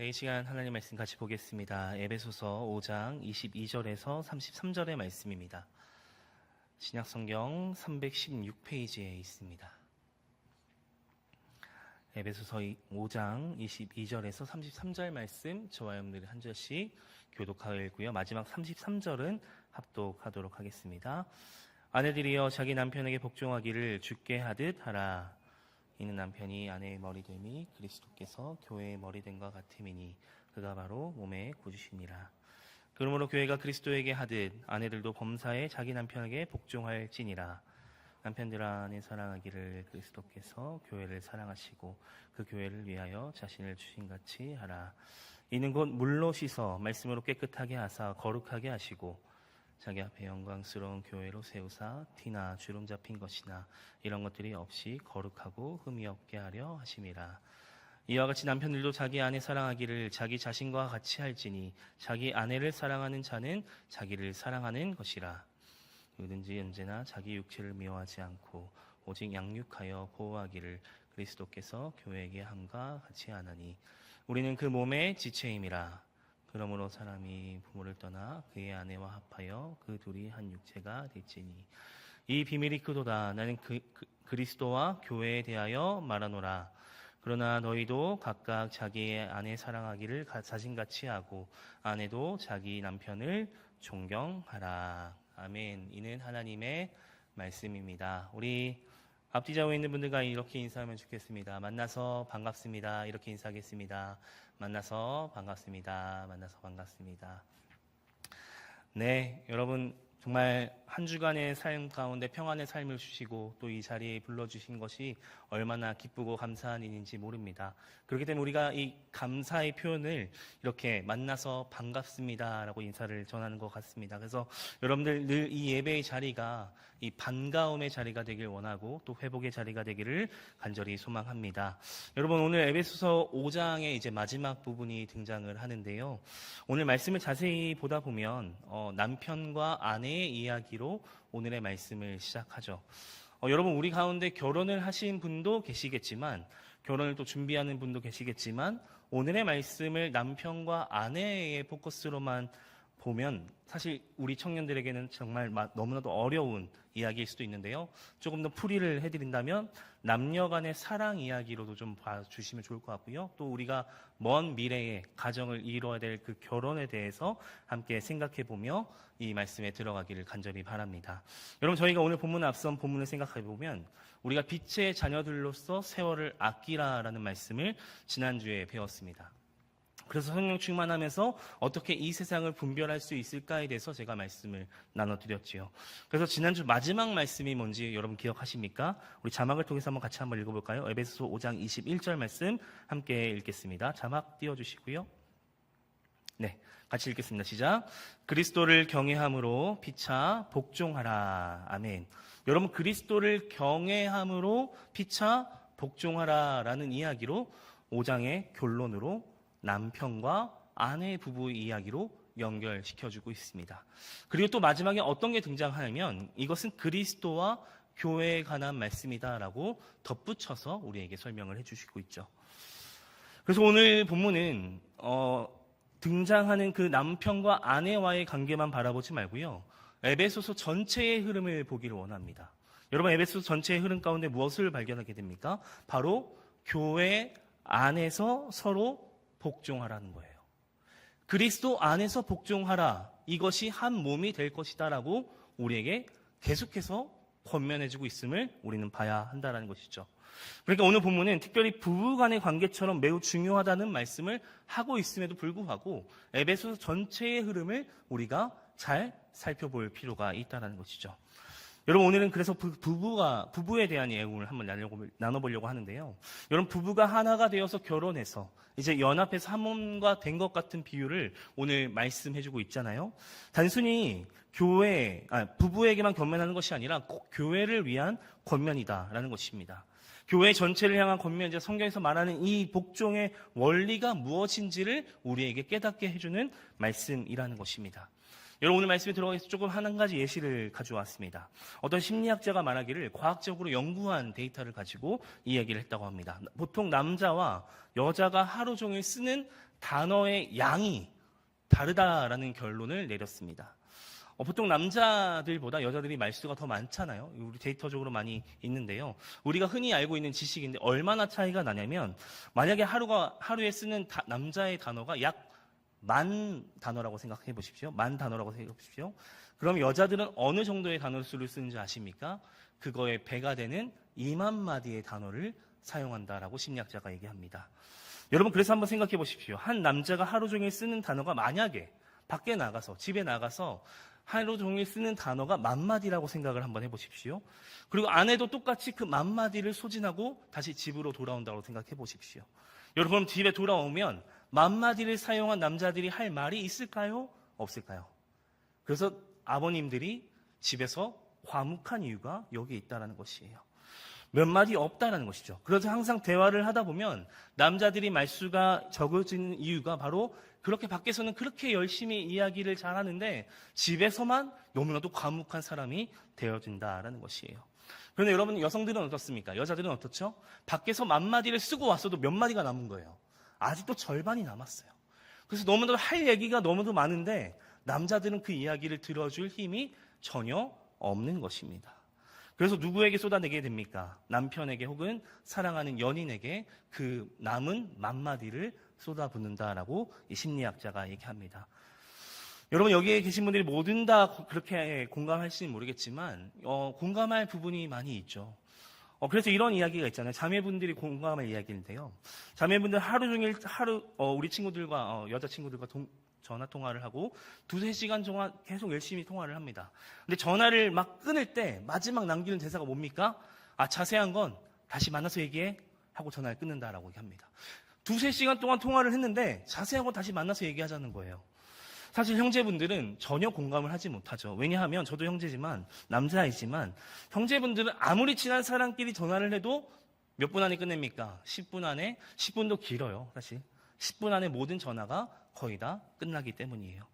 네, 이 시간 하나님 말씀 같이 보겠습니다. 에베소서 5장 22절에서 33절의 말씀입니다. 신약성경 316페이지에 있습니다. 에베소서 5장 22절에서 33절 말씀 저와 여러분들이 한 절씩 교독하여 읽고요. 마지막 33절은 합독하도록 하겠습니다. 아내들이여 자기 남편에게 복종하기를 주께 하듯 하라. 이는 남편이 아내의 머리됨이 그리스도께서 교회의 머리됨과 같음이니 그가 바로 몸의 구주시니라. 그러므로 교회가 그리스도에게 하듯 아내들도 범사에 자기 남편에게 복종할지니라. 남편들아 아내 사랑하기를 그리스도께서 교회를 사랑하시고 그 교회를 위하여 자신을 주신같이 하라. 이는 곧 물로 씻어 말씀으로 깨끗하게 하사 거룩하게 하시고 자기 앞에 영광스러운 교회로 세우사 티나 주름 잡힌 것이나 이런 것들이 없이 거룩하고 흠이 없게 하려 하심이라. 이와 같이 남편들도 자기 아내 사랑하기를 자기 자신과 같이 할지니 자기 아내를 사랑하는 자는 자기를 사랑하는 것이라. 누구든지 언제나 자기 육체를 미워하지 않고 오직 양육하여 보호하기를 그리스도께서 교회에게 함과 같이 하나니 우리는 그 몸의 지체임이라. 그러므로 사람이 부모를 떠나 그의 아내와 합하여 그 둘이 한 육체가 될지니 이 비밀이 크도다. 나는 그리스도와 교회에 대하여 말하노라. 그러나 너희도 각각 자기의 아내 사랑하기를 자신같이 하고 아내도 자기 남편을 존경하라. 아멘. 이는 하나님의 말씀입니다. 우리 앞뒤 좌우에 있는 분들과 이렇게 인사하면 좋겠습니다. 만나서 반갑습니다. 이렇게 인사하겠습니다. 만나서 반갑습니다. 만나서 반갑습니다. 네, 여러분 정말 한 주간의 삶 가운데 평안의 삶을 주시고 또 이 자리에 불러주신 것이 얼마나 기쁘고 감사한 일인지 모릅니다. 그렇기 때문에 우리가 이 감사의 표현을 이렇게 만나서 반갑습니다라고 인사를 전하는 것 같습니다. 그래서 여러분들 늘 이 예배의 자리가 이 반가움의 자리가 되길 원하고 또 회복의 자리가 되기를 간절히 소망합니다. 여러분 오늘 에베소서 5장의 이제 마지막 부분이 등장을 하는데요. 오늘 말씀을 자세히 보다 보면 남편과 아내의 이야기로 오늘의 말씀을 시작하죠. 여러분 우리 가운데 결혼을 하신 분도 계시겠지만 결혼을 또 준비하는 분도 계시겠지만 오늘의 말씀을 남편과 아내의 포커스로만 보면 사실 우리 청년들에게는 정말 너무나도 어려운 이야기일 수도 있는데요. 조금 더 풀이를 해드린다면 남녀 간의 사랑 이야기로도 좀 봐주시면 좋을 것 같고요. 또 우리가 먼 미래에 가정을 이루어야 될 그 결혼에 대해서 함께 생각해보며 이 말씀에 들어가기를 간절히 바랍니다. 여러분 저희가 오늘 본문 앞선 본문을 생각해보면 우리가 빛의 자녀들로서 세월을 아끼라라는 말씀을 지난주에 배웠습니다. 그래서 성령 충만하면서 어떻게 이 세상을 분별할 수 있을까에 대해서 제가 말씀을 나눠드렸지요. 그래서 지난주 마지막 말씀이 뭔지 여러분 기억하십니까? 우리 자막을 통해서 같이 한번 읽어볼까요? 에베소서 5장 21절 말씀 함께 읽겠습니다. 자막 띄워주시고요. 네, 같이 읽겠습니다. 시작. 그리스도를 경외함으로 피차 복종하라. 아멘. 여러분 그리스도를 경외함으로 피차 복종하라라는 이야기로 5장의 결론으로 남편과 아내 부부의 이야기로 연결시켜주고 있습니다. 그리고 또 마지막에 어떤 게 등장하냐면 이것은 그리스도와 교회에 관한 말씀이다라고 덧붙여서 우리에게 설명을 해주시고 있죠. 그래서 오늘 본문은 등장하는 그 남편과 아내와의 관계만 바라보지 말고요. 에베소서 전체의 흐름을 보기를 원합니다. 여러분 에베소서 전체의 흐름 가운데 무엇을 발견하게 됩니까? 바로 교회 안에서 서로 복종하라는 거예요. 그리스도 안에서 복종하라. 이것이 한 몸이 될 것이다라고 우리에게 계속해서 권면해주고 있음을 우리는 봐야 한다는 것이죠. 그러니까 오늘 본문은 특별히 부부간의 관계처럼 매우 중요하다는 말씀을 하고 있음에도 불구하고 에베소서 전체의 흐름을 우리가 잘 살펴볼 필요가 있다는 것이죠. 여러분 오늘은 그래서 부부에 대한 내용을 한번 나눠보려고 하는데요. 여러분 부부가 하나가 되어서 결혼해서 이제 연합해서 한 몸과 된 것 같은 비유를 오늘 말씀해주고 있잖아요. 단순히 부부에게만 권면하는 것이 아니라 꼭 교회를 위한 권면이다라는 것입니다. 교회 전체를 향한 권면, 이제 성경에서 말하는 이 복종의 원리가 무엇인지를 우리에게 깨닫게 해주는 말씀이라는 것입니다. 여러분 오늘 말씀에 들어가서 조금 한 가지 예시를 가져왔습니다. 어떤 심리학자가 말하기를 과학적으로 연구한 데이터를 가지고 이야기를 했다고 합니다. 보통 남자와 여자가 하루 종일 쓰는 단어의 양이 다르다라는 결론을 내렸습니다. 보통 남자들보다 여자들이 말수가 더 많잖아요. 우리 데이터적으로 많이 있는데요. 우리가 흔히 알고 있는 지식인데 얼마나 차이가 나냐면 만약에 하루에 쓰는 남자의 단어가 약 10,000단어라고 생각해 보십시오. 10,000단어라고 생각해 보십시오. 그럼 여자들은 어느 정도의 단어 수를 쓰는지 아십니까? 그거의 배가 되는 20,000마디의 단어를 사용한다라고 심리학자가 얘기합니다. 여러분 그래서 한번 생각해 보십시오. 한 남자가 하루 종일 쓰는 단어가 만약에 밖에 나가서 집에 나가서 하루 종일 쓰는 단어가 10,000마디라고 생각을 한번 해보십시오. 그리고 아내도 똑같이 그 10,000마디를 소진하고 다시 집으로 돌아온다고 생각해 보십시오. 여러분 집에 돌아오면 10,000마디를 사용한 남자들이 할 말이 있을까요? 없을까요? 그래서 아버님들이 집에서 과묵한 이유가 여기에 있다는 것이에요. 몇 마디 없다라는 것이죠. 그래서 항상 대화를 하다 보면 남자들이 말수가 적어지는 이유가 바로 그렇게 밖에서는 그렇게 열심히 이야기를 잘하는데 집에서만 너무나도 과묵한 사람이 되어진다라는 것이에요. 그런데 여러분 여성들은 어떻습니까? 여자들은 어떻죠? 밖에서 10,000마디를 쓰고 왔어도 몇 마디가 남은 거예요. 아직도 절반이 남았어요. 그래서 너무나도 할 얘기가 너무도 많은데 남자들은 그 이야기를 들어줄 힘이 전혀 없는 것입니다. 그래서 누구에게 쏟아내게 됩니까? 남편에게 혹은 사랑하는 연인에게 그 남은 10,000마디를 쏟아붓는다라고 이 심리학자가 얘기합니다. 여러분 여기에 계신 분들이 모든 다 그렇게 공감할지는 모르겠지만 공감할 부분이 많이 있죠. 그래서 이런 이야기가 있잖아요. 자매분들이 공감할 이야기인데요. 자매분들 하루 종일 우리 친구들과 여자친구들과 전화 통화를 하고 2-3시간 동안 계속 열심히 통화를 합니다. 근데 전화를 막 끊을 때 마지막 남기는 대사가 뭡니까? 자세한 건 다시 만나서 얘기해 하고 전화를 끊는다라고 얘기합니다. 2-3시간 동안 통화를 했는데 자세한 건 다시 만나서 얘기하자는 거예요. 사실 형제분들은 전혀 공감을 하지 못하죠. 왜냐하면 저도 형제지만 남자이지만 형제분들은 아무리 친한 사람끼리 전화를 해도 몇 분 안에 끝냅니까? 10분 안에, 10분도 길어요. 사실 10분 안에 모든 전화가 거의 다 끝나기 때문이에요.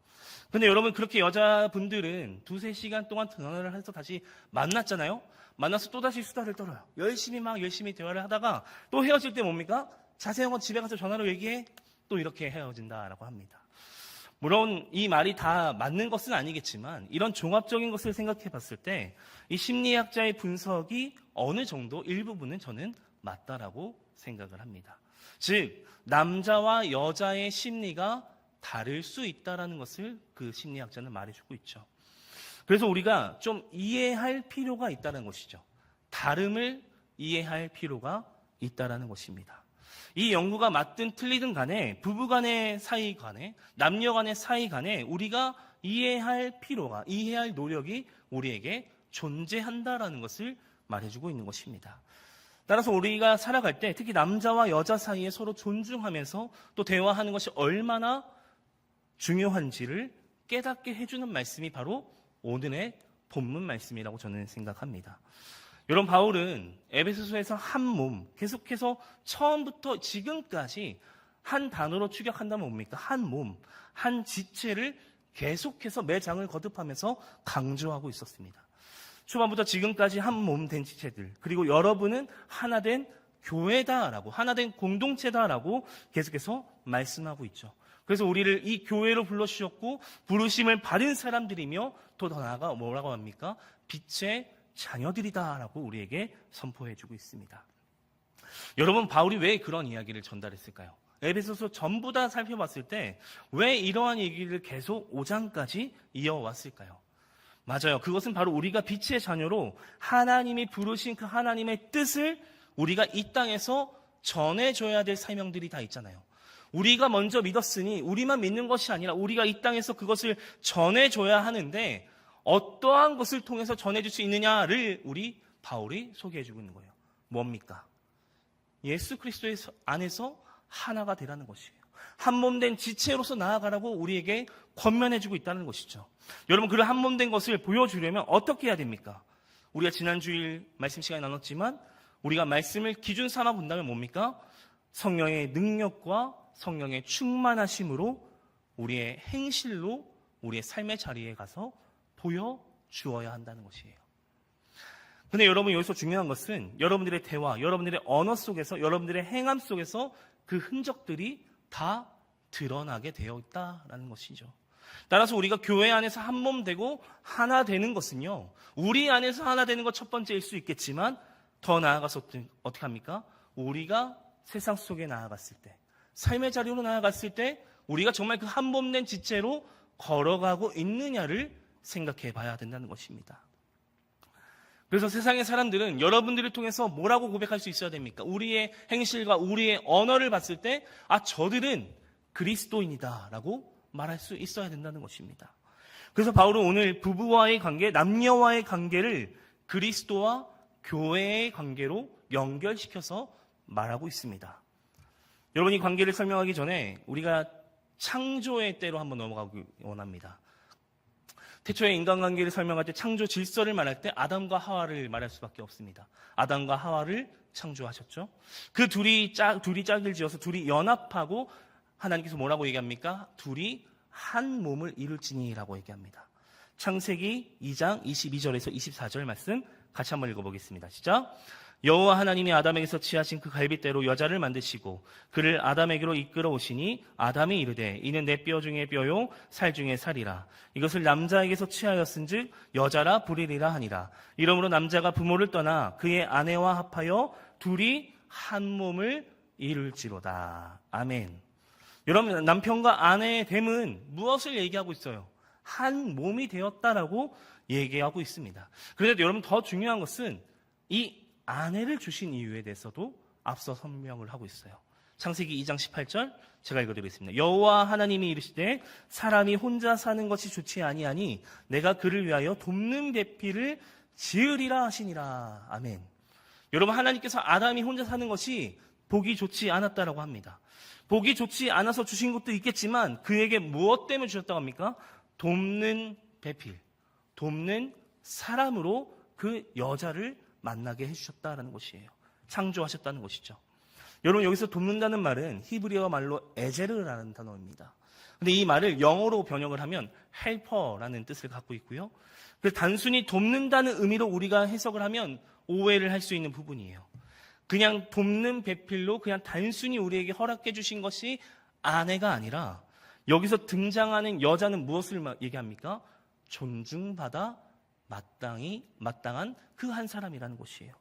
근데 여러분 그렇게 여자분들은 2-3시간 동안 전화를 해서 다시 만났잖아요. 만나서 또다시 수다를 떨어요. 열심히 대화를 하다가 또 헤어질 때 뭡니까? 자세한 건 집에 가서 전화로 얘기해. 또 이렇게 헤어진다라고 합니다. 물론 이 말이 다 맞는 것은 아니겠지만 이런 종합적인 것을 생각해 봤을 때 이 심리학자의 분석이 어느 정도 일부분은 저는 맞다라고 생각을 합니다. 즉 남자와 여자의 심리가 다를 수 있다라는 것을 그 심리학자는 말해주고 있죠. 그래서 우리가 좀 이해할 필요가 있다는 것이죠. 다름을 이해할 필요가 있다라는 것입니다. 이 연구가 맞든 틀리든 간에 부부 간의 사이 간에 남녀 간의 사이 간에 우리가 이해할 노력이 우리에게 존재한다라는 것을 말해주고 있는 것입니다. 따라서 우리가 살아갈 때 특히 남자와 여자 사이에 서로 존중하면서 또 대화하는 것이 얼마나 중요한지를 깨닫게 해주는 말씀이 바로 오늘의 본문 말씀이라고 저는 생각합니다. 여러분 바울은 에베소서에서 한 몸 계속해서 처음부터 지금까지 한 단어로 축약한다면 뭡니까? 한 몸, 한 지체를 계속해서 매 장을 거듭하면서 강조하고 있었습니다. 초반부터 지금까지 한 몸 된 지체들 그리고 여러분은 하나 된 교회다라고 하나 된 공동체다라고 계속해서 말씀하고 있죠. 그래서 우리를 이 교회로 불러주셨고 부르심을 받은 사람들이며 또 더 나아가 뭐라고 합니까? 빛의 자녀들이다라고 우리에게 선포해주고 있습니다. 여러분 바울이 왜 그런 이야기를 전달했을까요? 에베소서 전부 다 살펴봤을 때 왜 이러한 얘기를 계속 5장까지 이어왔을까요? 맞아요. 그것은 바로 우리가 빛의 자녀로 하나님이 부르신 그 하나님의 뜻을 우리가 이 땅에서 전해줘야 될 사명들이 다 있잖아요. 우리가 먼저 믿었으니 우리만 믿는 것이 아니라 우리가 이 땅에서 그것을 전해줘야 하는데 어떠한 것을 통해서 전해줄 수 있느냐를 우리 바울이 소개해주고 있는 거예요. 뭡니까? 예수 그리스도의 안에서 하나가 되라는 것이에요. 한 몸 된 지체로서 나아가라고 우리에게 권면해주고 있다는 것이죠. 여러분 그런 한 몸 된 것을 보여주려면 어떻게 해야 됩니까? 우리가 지난 주일 말씀 시간에 나눴지만 우리가 말씀을 기준 삼아 본다면 뭡니까? 성령의 능력과 성령의 충만하심으로 우리의 행실로 우리의 삶의 자리에 가서 보여주어야 한다는 것이에요. 근데 여러분 여기서 중요한 것은 여러분들의 대화, 여러분들의 언어 속에서 여러분들의 행함 속에서 그 흔적들이 다 드러나게 되어 있다라는 것이죠. 따라서 우리가 교회 안에서 한 몸 되고 하나 되는 것은요, 우리 안에서 하나 되는 것 첫 번째일 수 있겠지만 더 나아가서 어떻게 합니까? 우리가 세상 속에 나아갔을 때, 삶의 자리로 나아갔을 때 우리가 정말 그 한 몸 된 지체로 걸어가고 있느냐를 생각해 봐야 된다는 것입니다. 그래서 세상의 사람들은 여러분들을 통해서 뭐라고 고백할 수 있어야 됩니까? 우리의 행실과 우리의 언어를 봤을 때 저들은 그리스도인이다 라고 말할 수 있어야 된다는 것입니다. 그래서 바울은 오늘 부부와의 관계, 남녀와의 관계를 그리스도와 교회의 관계로 연결시켜서 말하고 있습니다. 여러분, 이 관계를 설명하기 전에 우리가 창조의 때로 한번 넘어가기 원합니다. 태초의 인간관계를 설명할 때 창조 질서를 말할 때 아담과 하와를 말할 수밖에 없습니다. 아담과 하와를 창조하셨죠. 그 둘이 짝을 지어서 둘이 연합하고 하나님께서 뭐라고 얘기합니까? 둘이 한 몸을 이룰지니라고 얘기합니다. 창세기 2장 22절에서 24절 말씀 같이 한번 읽어보겠습니다. 시작. 여호와 하나님이 아담에게서 취하신 그 갈빗대로 여자를 만드시고 그를 아담에게로 이끌어 오시니 아담이 이르되 이는 내 뼈 중에 뼈요 살 중에 살이라. 이것을 남자에게서 취하였은즉 여자라 부르리라 하니라. 이러므로 남자가 부모를 떠나 그의 아내와 합하여 둘이 한 몸을 이룰지로다. 아멘. 여러분, 남편과 아내의 됨은 무엇을 얘기하고 있어요? 한 몸이 되었다라고 얘기하고 있습니다. 그런데 여러분, 더 중요한 것은 이 아내를 주신 이유에 대해서도 앞서 설명을 하고 있어요. 창세기 2장 18절 제가 읽어드리겠습니다. 여호와 하나님이 이르시되 사람이 혼자 사는 것이 좋지 아니하니 내가 그를 위하여 돕는 배필을 지으리라 하시니라. 아멘. 여러분, 하나님께서 아담이 혼자 사는 것이 보기 좋지 않았다라고 합니다. 보기 좋지 않아서 주신 것도 있겠지만 그에게 무엇 때문에 주셨다고 합니까? 돕는 배필, 돕는 사람으로 그 여자를 만나게 해주셨다는 것이에요. 창조하셨다는 것이죠. 여러분, 여기서 돕는다는 말은 히브리어 말로 에제르라는 단어입니다. 근데 이 말을 영어로 번역을 하면 헬퍼라는 뜻을 갖고 있고요. 그래서 단순히 돕는다는 의미로 우리가 해석을 하면 오해를 할 수 있는 부분이에요. 그냥 돕는 배필로 그냥 단순히 우리에게 허락해 주신 것이 아내가 아니라 여기서 등장하는 여자는 무엇을 얘기합니까? 존중받아 마땅한 그 한 사람이라는 것이에요.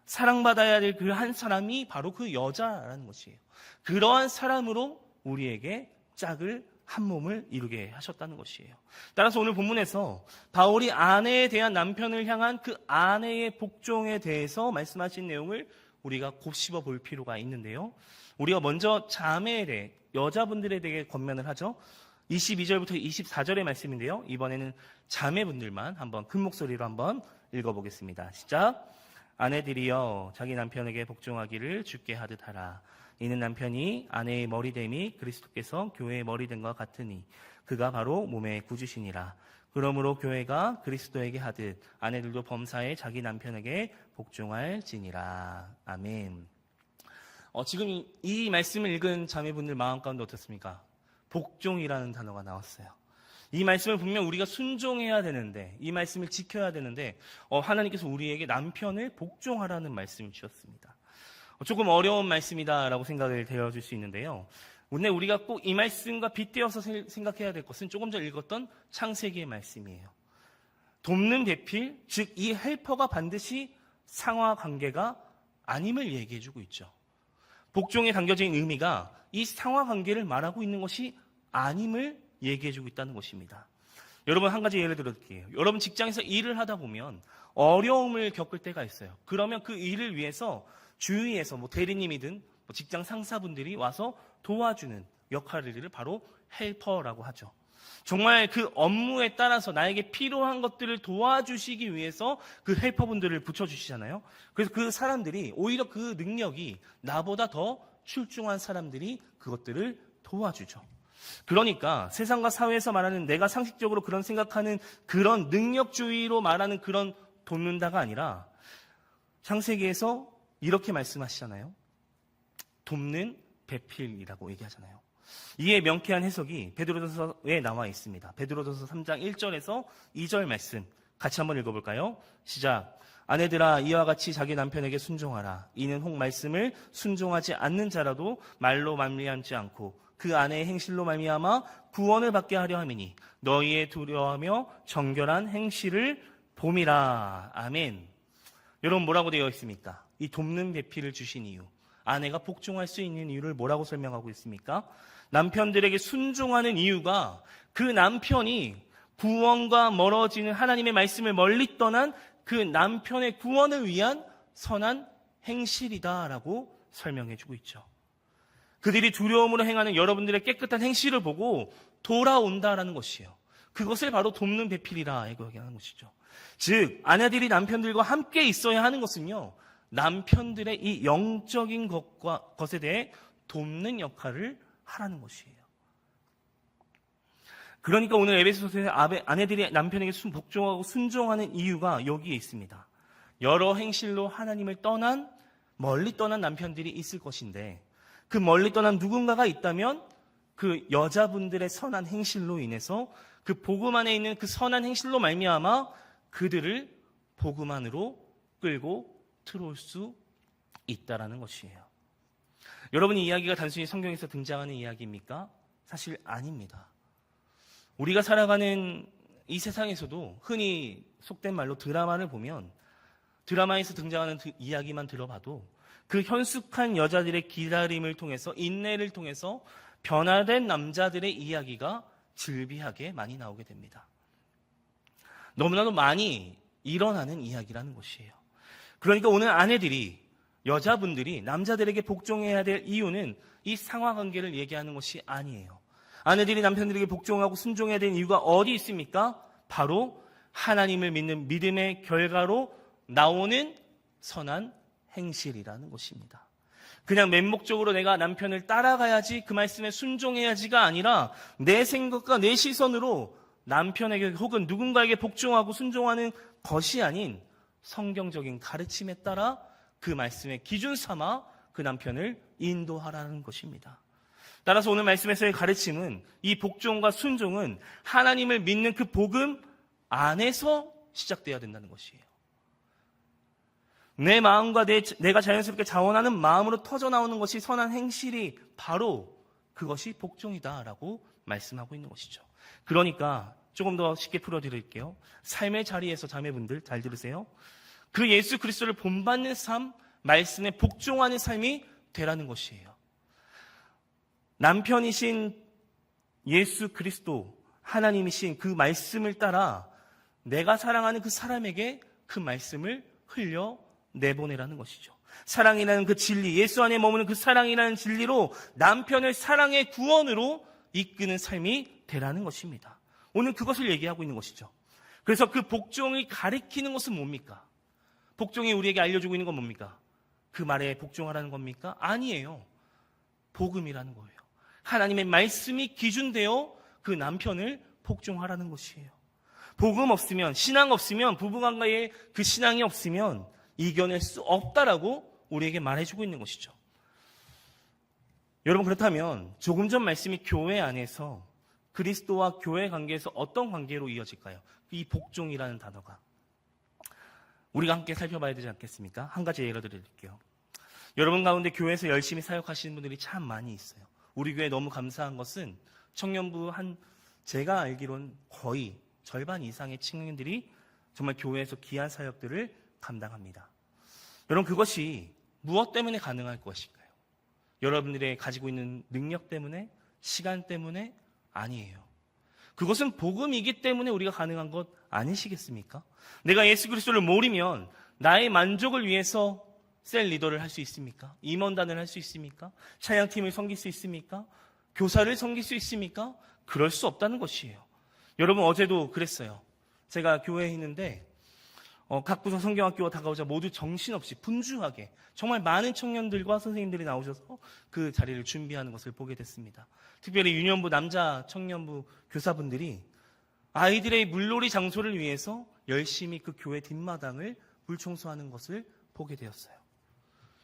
사랑받아야 될 그 한 사람이 바로 그 여자라는 것이에요. 그러한 사람으로 우리에게 짝을 한 몸을 이루게 하셨다는 것이에요. 따라서 오늘 본문에서 바울이 아내에 대한 남편을 향한 그 아내의 복종에 대해서 말씀하신 내용을 우리가 곱씹어 볼 필요가 있는데요. 우리가 먼저 자매에 여자분들에 대해 권면을 하죠. 22절부터 24절의 말씀인데요. 이번에는 자매분들만 한번 큰 목소리로 한번 읽어보겠습니다. 시작. 아내들이여 자기 남편에게 복종하기를 주께 하듯 하라. 이는 남편이 아내의 머리됨이 그리스도께서 교회의 머리됨과 같으니 그가 바로 몸의 구주시니라. 그러므로 교회가 그리스도에게 하듯 아내들도 범사에 자기 남편에게 복종할지니라. 아멘. 지금 이 말씀을 읽은 자매분들 마음 가운데 어떻습니까? 복종이라는 단어가 나왔어요. 이 말씀을 분명 우리가 순종해야 되는데, 이 말씀을 지켜야 되는데 하나님께서 우리에게 남편을 복종하라는 말씀을 주셨습니다. 조금 어려운 말씀이다라고 생각을 되어줄 수 있는데요. 오늘 우리가 꼭 이 말씀과 빗대어서 생각해야 될 것은 조금 전 읽었던 창세기의 말씀이에요. 돕는 배필, 즉 이 헬퍼가 반드시 상하 관계가 아님을 얘기해주고 있죠. 복종에 담겨진 의미가 이 상하 관계를 말하고 있는 것이 아님을 얘기해주고 있다는 것입니다. 여러분, 한 가지 예를 들어드릴게요. 여러분 직장에서 일을 하다 보면 어려움을 겪을 때가 있어요. 그러면 그 일을 위해서 주위에서 대리님이든 직장 상사분들이 와서 도와주는 역할을 바로 헬퍼라고 하죠. 정말 그 업무에 따라서 나에게 필요한 것들을 도와주시기 위해서 그 헬퍼분들을 붙여주시잖아요. 그래서 그 사람들이 오히려 그 능력이 나보다 더 출중한 사람들이 그것들을 도와주죠. 그러니까 세상과 사회에서 말하는 내가 상식적으로 그런 생각하는 그런 능력주의로 말하는 그런 돕는다가 아니라 창세기에서 이렇게 말씀하시잖아요. 돕는 배필이라고 얘기하잖아요. 이에 명쾌한 해석이 베드로전서에 나와 있습니다. 베드로전서 3장 1절에서 2절 말씀 같이 한번 읽어볼까요? 시작. 아내들아 이와 같이 자기 남편에게 순종하라. 이는 혹 말씀을 순종하지 않는 자라도 말로 말미암지 않고 그 아내의 행실로 말미암아 구원을 받게 하려 함이니 너희의 두려워하며 정결한 행실을 봄이라. 아멘. 여러분 뭐라고 되어 있습니까? 이 돕는 배필을 주신 이유, 아내가 복종할 수 있는 이유를 뭐라고 설명하고 있습니까? 남편들에게 순종하는 이유가 그 남편이 구원과 멀어지는 하나님의 말씀을 멀리 떠난 그 남편의 구원을 위한 선한 행실이다라고 설명해주고 있죠. 그들이 두려움으로 행하는 여러분들의 깨끗한 행실을 보고 돌아온다라는 것이에요. 그것을 바로 돕는 배필이라 얘기하는 것이죠. 즉 아내들이 남편들과 함께 있어야 하는 것은요, 남편들의 이 영적인 것에 대해 돕는 역할을 하라는 것이에요. 그러니까 오늘 에베소서의 아내들이 남편에게 복종하고 순종하는 이유가 여기에 있습니다. 여러 행실로 하나님을 멀리 떠난 남편들이 있을 것인데, 그 멀리 떠난 누군가가 있다면 그 여자분들의 선한 행실로 인해서 그 복음 안에 있는 그 선한 행실로 말미암아 그들을 복음 안으로 끌고 들어올 수 있다라는 것이에요. 여러분, 이 이야기가 단순히 성경에서 등장하는 이야기입니까? 사실 아닙니다. 우리가 살아가는 이 세상에서도 흔히 속된 말로 드라마를 보면 드라마에서 등장하는 이야기만 들어봐도 그 현숙한 여자들의 기다림을 통해서, 인내를 통해서 변화된 남자들의 이야기가 즐비하게 많이 나오게 됩니다. 너무나도 많이 일어나는 이야기라는 것이에요. 그러니까 오늘 아내들이, 여자분들이 남자들에게 복종해야 될 이유는 이 상하관계를 얘기하는 것이 아니에요. 아내들이 남편들에게 복종하고 순종해야 되는 이유가 어디 있습니까? 바로 하나님을 믿는 믿음의 결과로 나오는 선한 행실이라는 것입니다. 그냥 맹목적으로 내가 남편을 따라가야지, 그 말씀에 순종해야지가 아니라 내 생각과 내 시선으로 남편에게 혹은 누군가에게 복종하고 순종하는 것이 아닌 성경적인 가르침에 따라 그 말씀의 기준 삼아 그 남편을 인도하라는 것입니다. 따라서 오늘 말씀에서의 가르침은, 이 복종과 순종은 하나님을 믿는 그 복음 안에서 시작되어야 된다는 것이에요. 내 마음과 내가 자연스럽게 자원하는 마음으로 터져나오는 것이 선한 행실이 바로 그것이 복종이다라고 말씀하고 있는 것이죠. 그러니까 조금 더 쉽게 풀어드릴게요. 삶의 자리에서 자매분들 잘 들으세요. 그 예수 그리스도를 본받는 삶, 말씀에 복종하는 삶이 되라는 것이에요. 남편이신 예수 그리스도, 하나님이신 그 말씀을 따라 내가 사랑하는 그 사람에게 그 말씀을 흘려 내보내라는 것이죠. 사랑이라는 그 진리, 예수 안에 머무는 그 사랑이라는 진리로 남편을 사랑의 구원으로 이끄는 삶이 되라는 것입니다. 오늘 그것을 얘기하고 있는 것이죠. 그래서 그 복종을 가리키는 것은 뭡니까? 복종이 우리에게 알려주고 있는 건 뭡니까? 그 말에 복종하라는 겁니까? 아니에요. 복음이라는 거예요. 하나님의 말씀이 기준되어 그 남편을 복종하라는 것이에요. 복음 없으면, 신앙 없으면, 부부관계에 그 신앙이 없으면 이겨낼 수 없다라고 우리에게 말해주고 있는 것이죠. 여러분, 그렇다면 조금 전 말씀이 교회 안에서 그리스도와 교회 관계에서 어떤 관계로 이어질까요? 이 복종이라는 단어가. 우리가 함께 살펴봐야 되지 않겠습니까? 한 가지 예를 드릴게요. 여러분 가운데 교회에서 열심히 사역하시는 분들이 참 많이 있어요. 우리 교회 너무 감사한 것은 청년부 제가 알기로는 거의 절반 이상의 청년들이 정말 교회에서 귀한 사역들을 감당합니다. 여러분, 그것이 무엇 때문에 가능할 것일까요? 여러분들의 가지고 있는 능력 때문에, 시간 때문에? 아니에요. 그것은 복음이기 때문에 우리가 가능한 것 아니시겠습니까? 내가 예수 그리스도를 모르면 나의 만족을 위해서 셀 리더를 할 수 있습니까? 임원단을 할 수 있습니까? 찬양팀을 섬길 수 있습니까? 교사를 섬길 수 있습니까? 그럴 수 없다는 것이에요. 여러분, 어제도 그랬어요. 제가 교회에 있는데 각 부서 성경학교가 다가오자 모두 정신없이 분주하게 정말 많은 청년들과 선생님들이 나오셔서 그 자리를 준비하는 것을 보게 됐습니다. 특별히 유년부 남자 청년부 교사분들이 아이들의 물놀이 장소를 위해서 열심히 그 교회 뒷마당을 물청소하는 것을 보게 되었어요.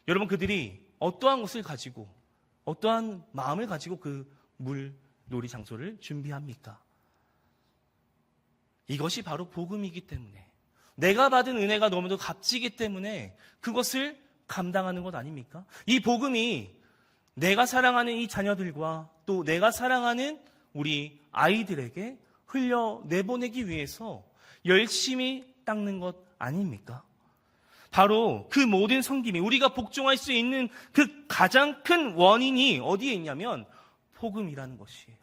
여러분, 그들이 어떠한 것을 가지고, 어떠한 마음을 가지고 그 물놀이 장소를 준비합니까? 이것이 바로 복음이기 때문에, 내가 받은 은혜가 너무도 값지기 때문에 그것을 감당하는 것 아닙니까? 이 복음이 내가 사랑하는 이 자녀들과 또 내가 사랑하는 우리 아이들에게 흘려 내보내기 위해서 열심히 닦는 것 아닙니까? 바로 그 모든 섬김이 우리가 복종할 수 있는 그 가장 큰 원인이 어디에 있냐면 복음이라는 것이에요.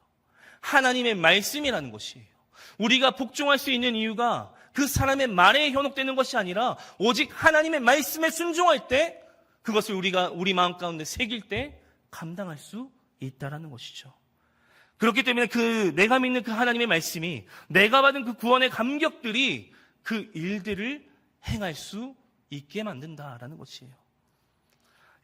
하나님의 말씀이라는 것이에요. 우리가 복종할 수 있는 이유가 그 사람의 말에 현혹되는 것이 아니라 오직 하나님의 말씀에 순종할 때 그것을 우리가 우리 마음 가운데 새길 때 감당할 수 있다라는 것이죠. 그렇기 때문에 내가 믿는 그 하나님의 말씀이 내가 받은 그 구원의 감격들이 그 일들을 행할 수 있게 만든다라는 것이에요.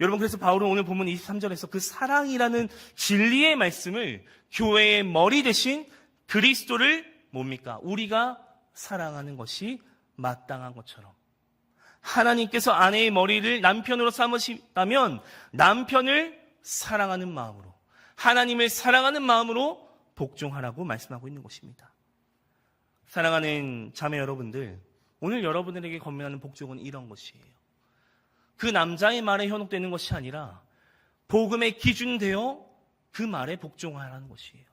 여러분, 그래서 바울은 오늘 본문 23절에서 그 사랑이라는 진리의 말씀을 교회의 머리 대신 그리스도를 뭡니까? 우리가 사랑하는 것이 마땅한 것처럼 하나님께서 아내의 머리를 남편으로 삼으시다면 남편을 사랑하는 마음으로 하나님을 사랑하는 마음으로 복종하라고 말씀하고 있는 것입니다. 사랑하는 자매 여러분들, 오늘 여러분들에게 권면하는 복종은 이런 것이에요. 그 남자의 말에 현혹되는 것이 아니라 복음의 기준되어 그 말에 복종하라는 것이에요.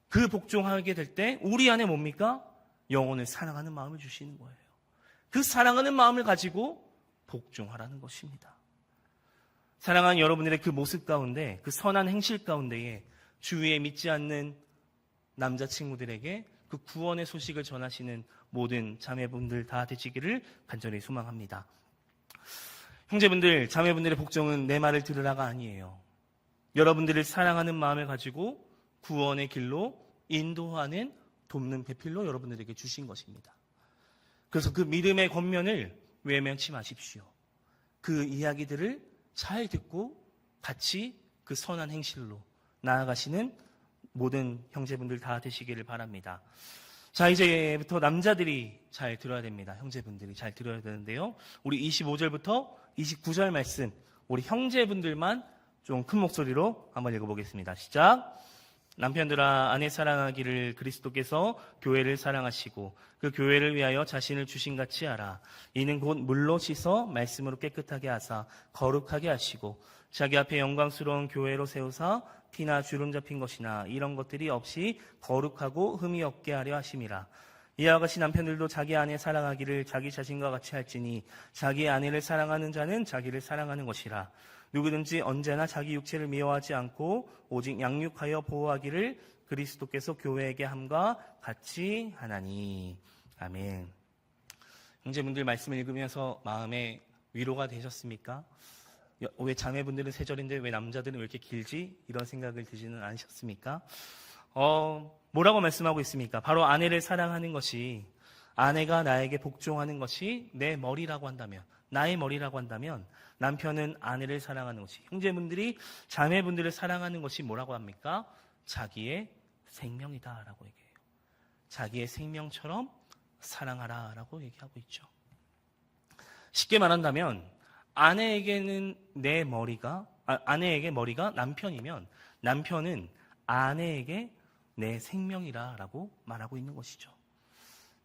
그 복종하게 될 때 우리 안에 뭡니까? 영혼을 사랑하는 마음을 주시는 거예요. 그 사랑하는 마음을 가지고 복종하라는 것입니다. 사랑하는 여러분들의 그 모습 가운데, 그 선한 행실 가운데에 주위에 믿지 않는 남자친구들에게 그 구원의 소식을 전하시는 모든 자매분들 다 되시기를 간절히 소망합니다. 형제분들, 자매분들의 복종은 내 말을 들으라가 아니에요. 여러분들을 사랑하는 마음을 가지고 구원의 길로 인도하는 돕는 배필로 여러분들에게 주신 것입니다. 그래서 그 믿음의 권면을 외면치 마십시오. 그 이야기들을 잘 듣고 같이 그 선한 행실로 나아가시는 모든 형제분들 다 되시기를 바랍니다. 자, 이제부터 남자들이 잘 들어야 됩니다. 형제분들이 잘 들어야 되는데요. 우리 25절부터 29절 말씀, 우리 형제분들만 좀 큰 목소리로 한번 읽어보겠습니다. 시작. 남편들아, 아내 사랑하기를 그리스도께서 교회를 사랑하시고 그 교회를 위하여 자신을 주신같이 하라. 이는 곧 물로 씻어 말씀으로 깨끗하게 하사 거룩하게 하시고 자기 앞에 영광스러운 교회로 세우사 티나 주름 잡힌 것이나 이런 것들이 없이 거룩하고 흠이 없게 하려 하심이라. 이와 같이 남편들도 자기 아내 사랑하기를 자기 자신과 같이 할지니 자기 아내를 사랑하는 자는 자기를 사랑하는 것이라. 누구든지 언제나 자기 육체를 미워하지 않고 오직 양육하여 보호하기를 그리스도께서 교회에게 함과 같이 하나니. 아멘. 형제분들 말씀을 읽으면서 마음에 위로가 되셨습니까? 왜 자매분들은 3절인데 왜 남자들은 왜 이렇게 길지? 이런 생각을 드시는 않으셨습니까? 뭐라고 말씀하고 있습니까? 바로 아내를 사랑하는 것이, 아내가 나에게 복종하는 것이 내 머리라고 한다면, 나의 머리라고 한다면 남편은 아내를 사랑하는 것이, 형제분들이 자매분들을 사랑하는 것이 뭐라고 합니까? 자기의 생명이다라고 얘기해요. 자기의 생명처럼 사랑하라라고 얘기하고 있죠. 쉽게 말한다면 아내에게는 아내에게 머리가 남편이면 남편은 아내에게 내 생명이라라고 말하고 있는 것이죠.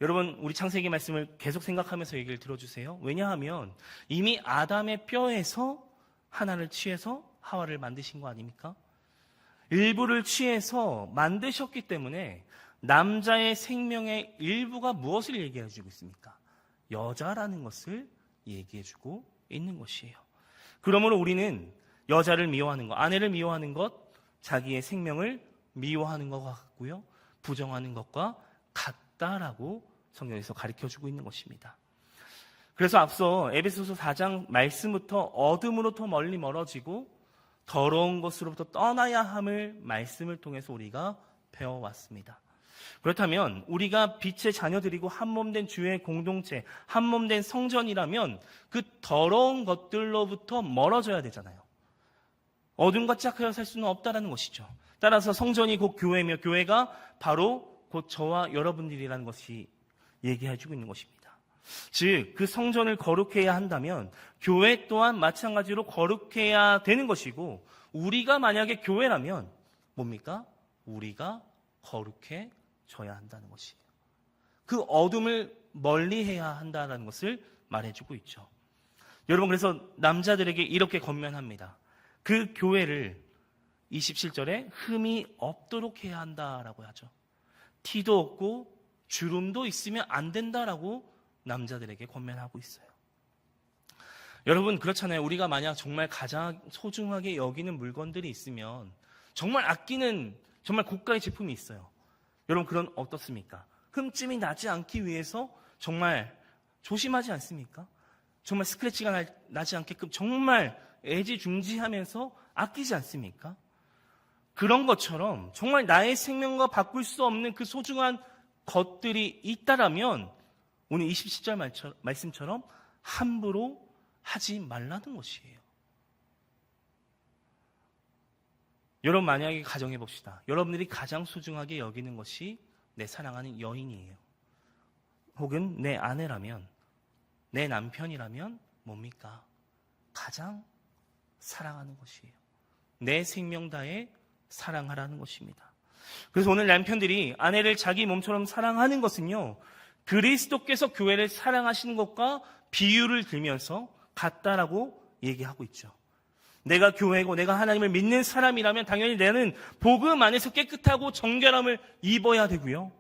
여러분, 우리 창세기 말씀을 계속 생각하면서 얘기를 들어주세요. 왜냐하면 이미 아담의 뼈에서 하나를 취해서 하와를 만드신 거 아닙니까? 일부를 취해서 만드셨기 때문에 남자의 생명의 일부가 무엇을 얘기해주고 있습니까? 여자라는 것을 얘기해주고 있는 것이에요. 그러므로 우리는 여자를 미워하는 것, 아내를 미워하는 것, 자기의 생명을 미워하는 것 같고요, 부정하는 것과 같다라고 성경에서 가르쳐주고 있는 것입니다. 그래서 앞서 에베소서 4장 말씀부터 어둠으로부터 멀리 멀어지고 더러운 것으로부터 떠나야 함을 말씀을 통해서 우리가 배워왔습니다. 그렇다면 우리가 빛의 자녀들이고 한몸된 주의 공동체, 한몸된 성전이라면 그 더러운 것들로부터 멀어져야 되잖아요. 어둠과 짝하여 살 수는 없다는 것이죠. 따라서 성전이 곧 교회며 교회가 바로 곧 저와 여러분들이라는 것이 얘기해주고 있는 것입니다. 즉, 그 성전을 거룩해야 한다면 교회 또한 마찬가지로 거룩해야 되는 것이고, 우리가 만약에 교회라면 뭡니까? 우리가 거룩해져야 한다는 것이에요. 그 어둠을 멀리해야 한다는 것을 말해주고 있죠. 여러분, 그래서 남자들에게 이렇게 권면합니다. 그 교회를 27절에 흠이 없도록 해야 한다라고 하죠. 티도 없고 주름도 있으면 안 된다라고 남자들에게 권면하고 있어요. 여러분, 그렇잖아요. 우리가 만약 정말 가장 소중하게 여기는 물건들이 있으면, 정말 아끼는 정말 고가의 제품이 있어요. 여러분, 그런 어떻습니까? 흠집이 나지 않기 위해서 정말 조심하지 않습니까? 정말 스크래치가 나지 않게끔 정말 애지중지하면서 아끼지 않습니까? 그런 것처럼 정말 나의 생명과 바꿀 수 없는 그 소중한 것들이 있다라면 오늘 27절 말씀처럼 함부로 하지 말라는 것이에요. 여러분, 만약에 가정해 봅시다. 여러분들이 가장 소중하게 여기는 것이 내 사랑하는 여인이에요. 혹은 내 아내라면, 내 남편이라면 뭡니까? 가장 사랑하는 것이에요. 내 생명 다해 사랑하라는 것입니다. 그래서 오늘 남편들이 아내를 자기 몸처럼 사랑하는 것은요, 그리스도께서 교회를 사랑하시는 것과 비유를 들면서 같다라고 얘기하고 있죠. 내가 교회고 내가 하나님을 믿는 사람이라면 당연히 나는 복음 안에서 깨끗하고 정결함을 입어야 되고요.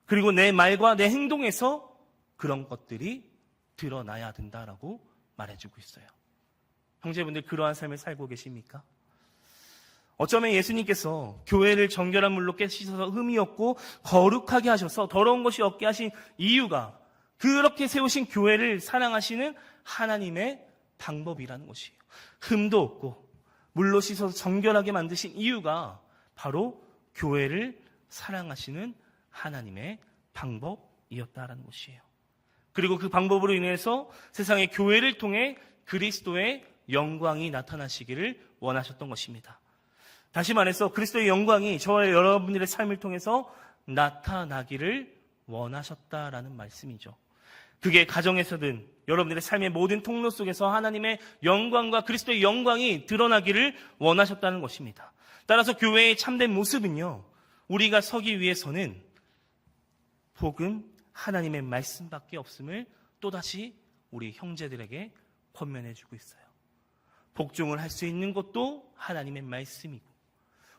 그리고 내 말과 내 행동에서 그런 것들이 드러나야 된다라고 말해주고 있어요. 형제분들, 그러한 삶을 살고 계십니까? 어쩌면 예수님께서 교회를 정결한 물로 깨씻어서 흠이 없고 거룩하게 하셔서 더러운 것이 없게 하신 이유가 그렇게 세우신 교회를 사랑하시는 하나님의 방법이라는 것이에요. 흠도 없고 물로 씻어서 정결하게 만드신 이유가 바로 교회를 사랑하시는 하나님의 방법이었다라는 것이에요. 그리고 그 방법으로 인해서 세상의 교회를 통해 그리스도의 영광이 나타나시기를 원하셨던 것입니다. 다시 말해서 그리스도의 영광이 저와 여러분들의 삶을 통해서 나타나기를 원하셨다라는 말씀이죠. 그게 가정에서든 여러분들의 삶의 모든 통로 속에서 하나님의 영광과 그리스도의 영광이 드러나기를 원하셨다는 것입니다. 따라서 교회의 참된 모습은요, 우리가 서기 위해서는 복음 하나님의 말씀밖에 없음을 또다시 우리 형제들에게 권면해주고 있어요. 복종을 할 수 있는 것도 하나님의 말씀이고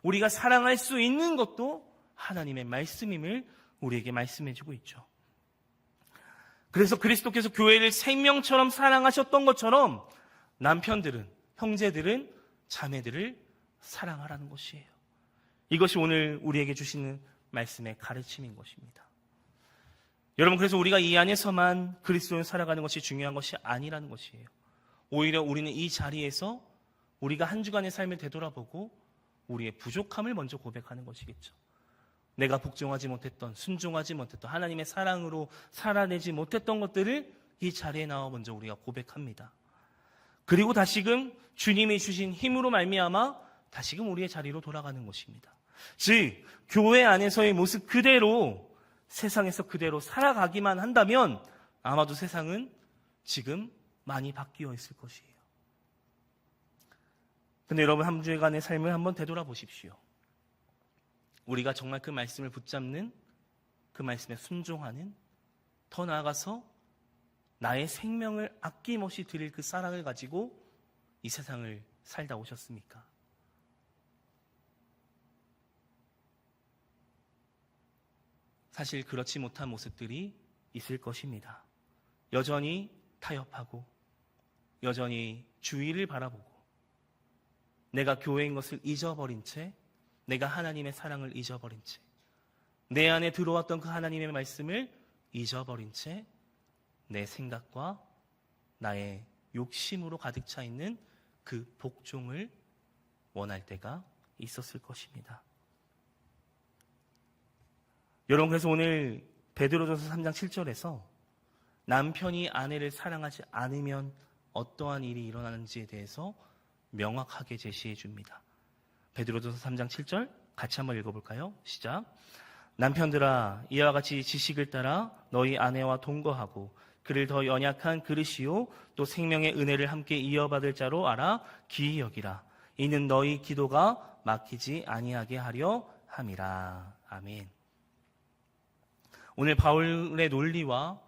우리가 사랑할 수 있는 것도 하나님의 말씀임을 우리에게 말씀해주고 있죠. 그래서 그리스도께서 교회를 생명처럼 사랑하셨던 것처럼 남편들은, 형제들은 자매들을 사랑하라는 것이에요. 이것이 오늘 우리에게 주시는 말씀의 가르침인 것입니다. 여러분, 그래서 우리가 이 안에서만 그리스도를 살아가는 것이 중요한 것이 아니라는 것이에요. 오히려 우리는 이 자리에서 우리가 한 주간의 삶을 되돌아보고 우리의 부족함을 먼저 고백하는 것이겠죠. 내가 복종하지 못했던, 순종하지 못했던, 하나님의 사랑으로 살아내지 못했던 것들을 이 자리에 나와 먼저 우리가 고백합니다. 그리고 다시금 주님이 주신 힘으로 말미암아 다시금 우리의 자리로 돌아가는 것입니다. 즉, 교회 안에서의 모습 그대로 세상에서 그대로 살아가기만 한다면 아마도 세상은 지금 많이 바뀌어 있을 것이에요. 근데 여러분, 한 주간의 삶을 한번 되돌아보십시오. 우리가 정말 그 말씀을 붙잡는, 그 말씀에 순종하는, 더 나아가서 나의 생명을 아낌없이 드릴 그 사랑을 가지고 이 세상을 살다 오셨습니까? 사실 그렇지 못한 모습들이 있을 것입니다. 여전히 타협하고 여전히 주위를 바라보고 내가 교회인 것을 잊어버린 채, 내가 하나님의 사랑을 잊어버린 채, 내 안에 들어왔던 그 하나님의 말씀을 잊어버린 채 내 생각과 나의 욕심으로 가득 차 있는 그 복종을 원할 때가 있었을 것입니다. 여러분, 그래서 오늘 베드로전서 3장 7절에서 남편이 아내를 사랑하지 않으면 어떠한 일이 일어나는지에 대해서 명확하게 제시해 줍니다. 베드로전서 3장 7절 같이 한번 읽어볼까요? 시작. 남편들아, 이와 같이 지식을 따라 너희 아내와 동거하고 그를 더 연약한 그릇이요 또 생명의 은혜를 함께 이어받을 자로 알아 기이 여기라. 이는 너희 기도가 막히지 아니하게 하려 함이라. 아멘. 오늘 바울의 논리와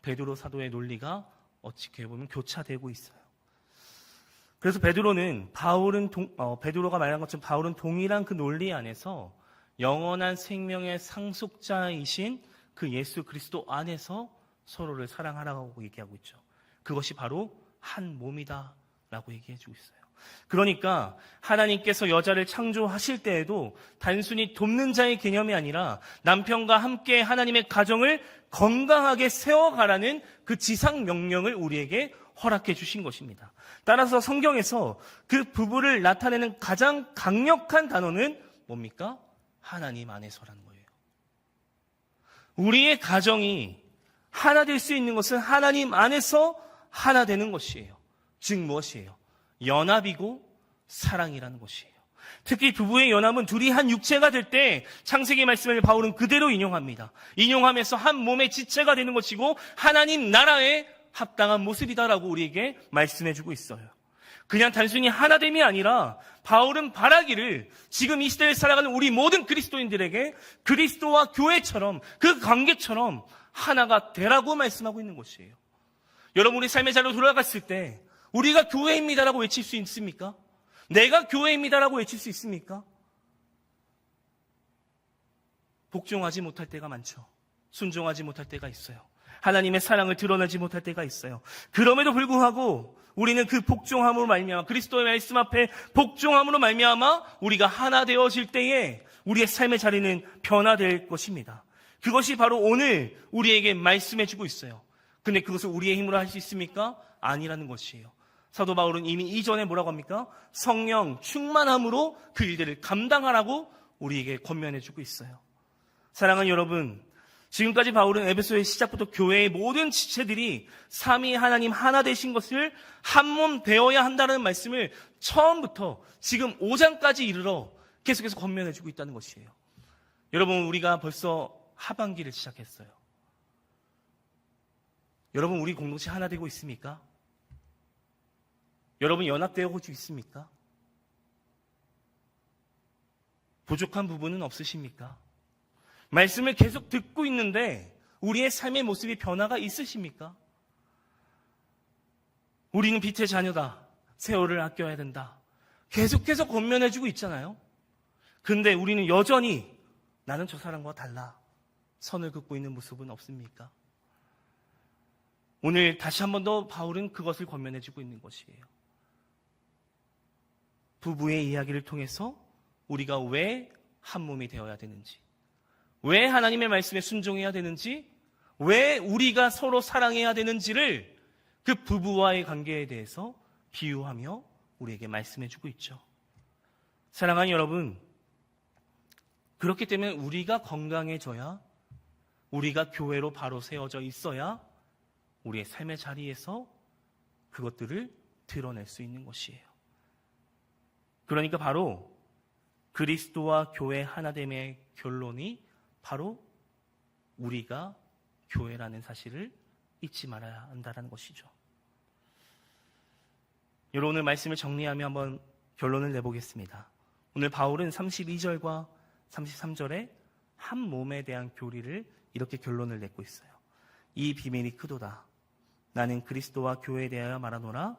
베드로 사도의 논리가 어떻게 보면 교차되고 있어요. 그래서 베드로가 말한 것처럼 바울은 동일한 그 논리 안에서 영원한 생명의 상속자이신 그 예수 그리스도 안에서 서로를 사랑하라고 얘기하고 있죠. 그것이 바로 한 몸이다라고 얘기해주고 있어요. 그러니까 하나님께서 여자를 창조하실 때에도 단순히 돕는 자의 개념이 아니라 남편과 함께 하나님의 가정을 건강하게 세워가라는 그 지상 명령을 우리에게 허락해 주신 것입니다. 따라서 성경에서 그 부부를 나타내는 가장 강력한 단어는 뭡니까? 하나님 안에서라는 거예요. 우리의 가정이 하나 될 수 있는 것은 하나님 안에서 하나 되는 것이에요. 즉 무엇이에요? 연합이고 사랑이라는 것이에요. 특히 부부의 연합은 둘이 한 육체가 될 때 창세기 말씀을 바울은 그대로 인용합니다. 인용하면서 한 몸의 지체가 되는 것이고 하나님 나라에 합당한 모습이다라고 우리에게 말씀해주고 있어요. 그냥 단순히 하나됨이 아니라 바울은 바라기를 지금 이 시대를 살아가는 우리 모든 그리스도인들에게 그리스도와 교회처럼 그 관계처럼 하나가 되라고 말씀하고 있는 것이에요. 여러분, 우리 삶의 자리로 돌아갔을 때 우리가 교회입니다라고 외칠 수 있습니까? 내가 교회입니다라고 외칠 수 있습니까? 복종하지 못할 때가 많죠. 순종하지 못할 때가 있어요. 하나님의 사랑을 드러내지 못할 때가 있어요. 그럼에도 불구하고 우리는 그 복종함으로 말미암아 그리스도의 말씀 앞에 복종함으로 말미암아 우리가 하나 되어질 때에 우리의 삶의 자리는 변화될 것입니다. 그것이 바로 오늘 우리에게 말씀해주고 있어요. 근데 그것을 우리의 힘으로 할 수 있습니까? 아니라는 것이에요. 사도 바울은 이미 이전에 뭐라고 합니까? 성령 충만함으로 그 일들을 감당하라고 우리에게 권면해주고 있어요. 사랑하는 여러분, 지금까지 바울은 에베소의 시작부터 교회의 모든 지체들이 삼위 하나님 하나 되신 것을 한 몸 되어야 한다는 말씀을 처음부터 지금 5장까지 이르러 계속해서 권면해주고 있다는 것이에요. 여러분, 우리가 벌써 하반기를 시작했어요. 여러분, 우리 공동체 하나 되고 있습니까? 여러분, 연합되어 오고 있습니까? 부족한 부분은 없으십니까? 말씀을 계속 듣고 있는데 우리의 삶의 모습이 변화가 있으십니까? 우리는 빛의 자녀다. 세월을 아껴야 된다. 계속해서 권면해주고 있잖아요. 근데 우리는 여전히 나는 저 사람과 달라. 선을 긋고 있는 모습은 없습니까? 오늘 다시 한 번 더 바울은 그것을 권면해주고 있는 것이에요. 부부의 이야기를 통해서 우리가 왜 한 몸이 되어야 되는지, 왜 하나님의 말씀에 순종해야 되는지, 왜 우리가 서로 사랑해야 되는지를 그 부부와의 관계에 대해서 비유하며 우리에게 말씀해주고 있죠. 사랑하는 여러분, 그렇기 때문에 우리가 건강해져야, 우리가 교회로 바로 세워져 있어야 우리의 삶의 자리에서 그것들을 드러낼 수 있는 것이에요. 그러니까 바로 그리스도와 교회 하나됨의 결론이 바로 우리가 교회라는 사실을 잊지 말아야 한다는 것이죠. 여러분, 오늘 말씀을 정리하며 한번 결론을 내보겠습니다. 오늘 바울은 32절과 33절에 한 몸에 대한 교리를 이렇게 결론을 내고 있어요. 이 비밀이 크도다. 나는 그리스도와 교회에 대하여 말하노라.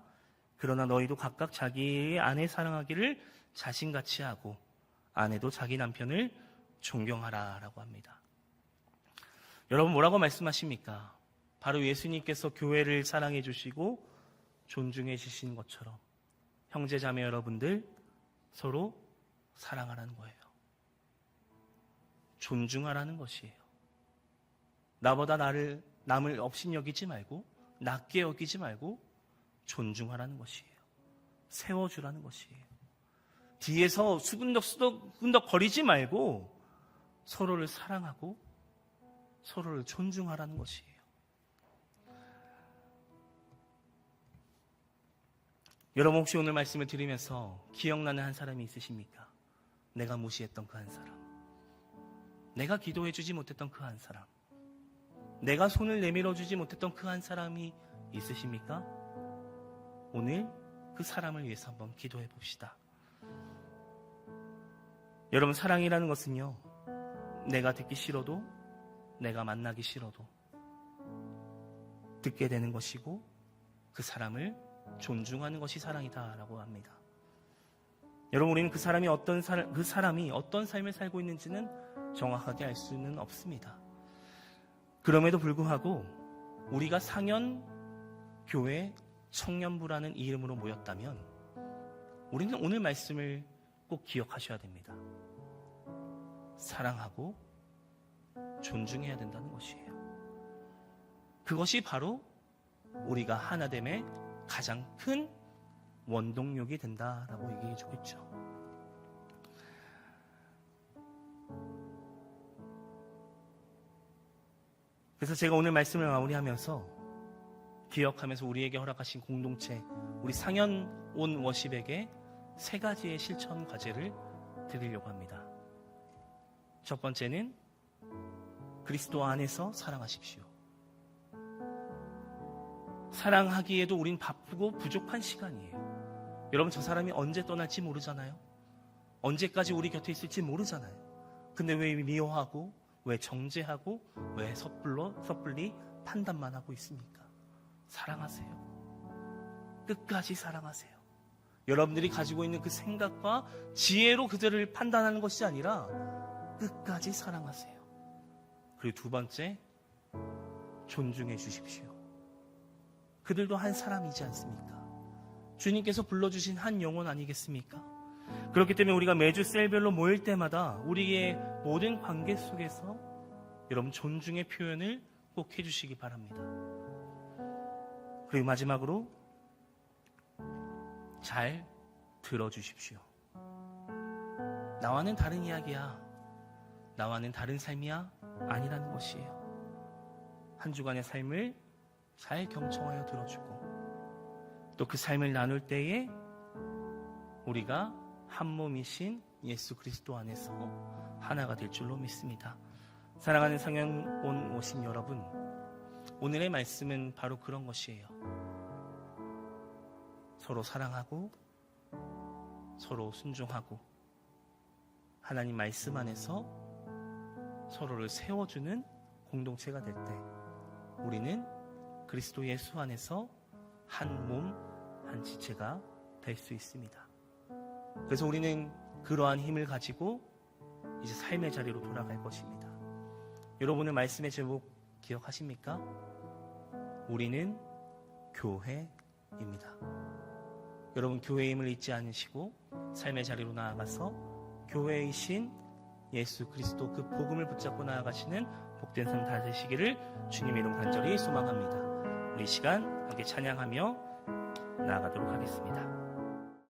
그러나 너희도 각각 자기의 아내 사랑하기를 자신같이 하고 아내도 자기 남편을 존경하라 라고 합니다. 여러분, 뭐라고 말씀하십니까? 바로 예수님께서 교회를 사랑해 주시고 존중해 주신 것처럼 형제 자매 여러분들 서로 사랑하라는 거예요. 존중하라는 것이에요. 나보다 남을 업신여기지 말고, 낮게 여기지 말고 존중하라는 것이에요. 세워주라는 것이에요. 뒤에서 수근덕 거리지 말고 서로를 사랑하고 서로를 존중하라는 것이에요. 여러분, 혹시 오늘 말씀을 들으면서 기억나는 한 사람이 있으십니까? 내가 무시했던 그 한 사람, 내가 기도해주지 못했던 그 한 사람, 내가 손을 내밀어주지 못했던 그 한 사람이 있으십니까? 오늘 그 사람을 위해서 한번 기도해 봅시다. 여러분, 사랑이라는 것은요, 내가 듣기 싫어도 내가 만나기 싫어도 듣게 되는 것이고 그 사람을 존중하는 것이 사랑이다라고 합니다. 여러분, 우리는 그 사람이 어떤 삶을 살고 있는지는 정확하게 알 수는 없습니다. 그럼에도 불구하고 우리가 상현교회 청년부라는 이름으로 모였다면 우리는 오늘 말씀을 꼭 기억하셔야 됩니다. 사랑하고 존중해야 된다는 것이에요. 그것이 바로 우리가 하나됨의 가장 큰 원동력이 된다라고 얘기해 주겠죠. 그래서 제가 오늘 말씀을 마무리하면서 기억하면서 우리에게 허락하신 공동체, 우리 상현 온 워십에게 3가지의 실천 과제를 드리려고 합니다. 첫 번째는 그리스도 안에서 사랑하십시오. 사랑하기에도 우린 바쁘고 부족한 시간이에요. 여러분, 저 사람이 언제 떠날지 모르잖아요. 언제까지 우리 곁에 있을지 모르잖아요. 근데 왜 미워하고, 왜 정죄하고, 왜 섣불리 판단만 하고 있습니까? 사랑하세요. 끝까지 사랑하세요. 여러분들이 가지고 있는 그 생각과 지혜로 그들을 판단하는 것이 아니라 끝까지 사랑하세요. 그리고 2번째, 존중해 주십시오. 그들도 한 사람이지 않습니까? 주님께서 불러주신 한 영혼 아니겠습니까? 그렇기 때문에 우리가 매주 셀별로 모일 때마다 우리의 모든 관계 속에서 여러분 존중의 표현을 꼭 해주시기 바랍니다. 그리고 마지막으로 잘 들어주십시오. 나와는 다른 이야기야, 나와는 다른 삶이야 아니라는 것이에요. 한 주간의 삶을 잘 경청하여 들어주고 또 그 삶을 나눌 때에 우리가 한 몸이신 예수 그리스도 안에서 하나가 될 줄로 믿습니다. 사랑하는 상현 온 오신 여러분, 오늘의 말씀은 바로 그런 것이에요. 서로 사랑하고 서로 순종하고 하나님 말씀 안에서 서로를 세워주는 공동체가 될 때 우리는 그리스도 예수 안에서 한 몸, 한 지체가 될 수 있습니다. 그래서 우리는 그러한 힘을 가지고 이제 삶의 자리로 돌아갈 것입니다. 여러분의 말씀의 제목 기억하십니까? 우리는 교회입니다. 여러분, 교회의 힘을 잊지 않으시고 삶의 자리로 나아가서 교회이신 예수 그리스도 그 복음을 붙잡고 나아가시는 복된 삶 다 되시기를 주님의 이름 간절히 소망합니다. 우리 시간 함께 찬양하며 나아가도록 하겠습니다.